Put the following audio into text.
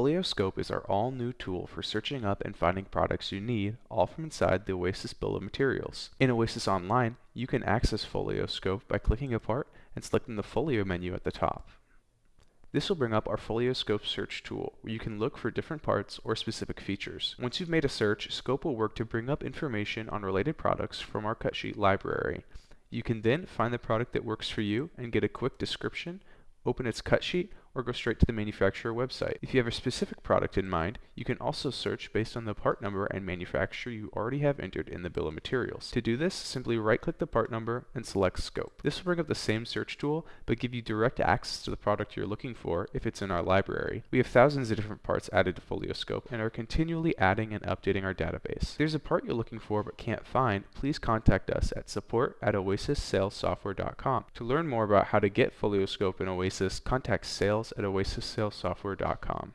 Folio Scope is our all-new tool for searching up and finding products you need, all from inside the Oasis bill of materials. In Oasis Online, you can access Folio Scope by clicking apart and selecting the Folio menu at the top. This will bring up our Folio Scope search tool, where you can look for different parts or specific features. Once you've made a search, Scope will work to bring up information on related products from our cut sheet library. You can then find the product that works for you and get a quick description, open its cut sheet, or go straight to the manufacturer website. If you have a specific product in mind, you can also search based on the part number and manufacturer you already have entered in the bill of materials. To do this, simply right-click the part number and select Scope. This will bring up the same search tool, but give you direct access to the product you're looking for if it's in our library. We have thousands of different parts added to Folio Scope and are continually adding and updating our database. If there's a part you're looking for but can't find, please contact us at support@oasissalessoftware.com. To learn more about how to get Folio Scope in Oasis, contact sales@oasissalessoftware.com.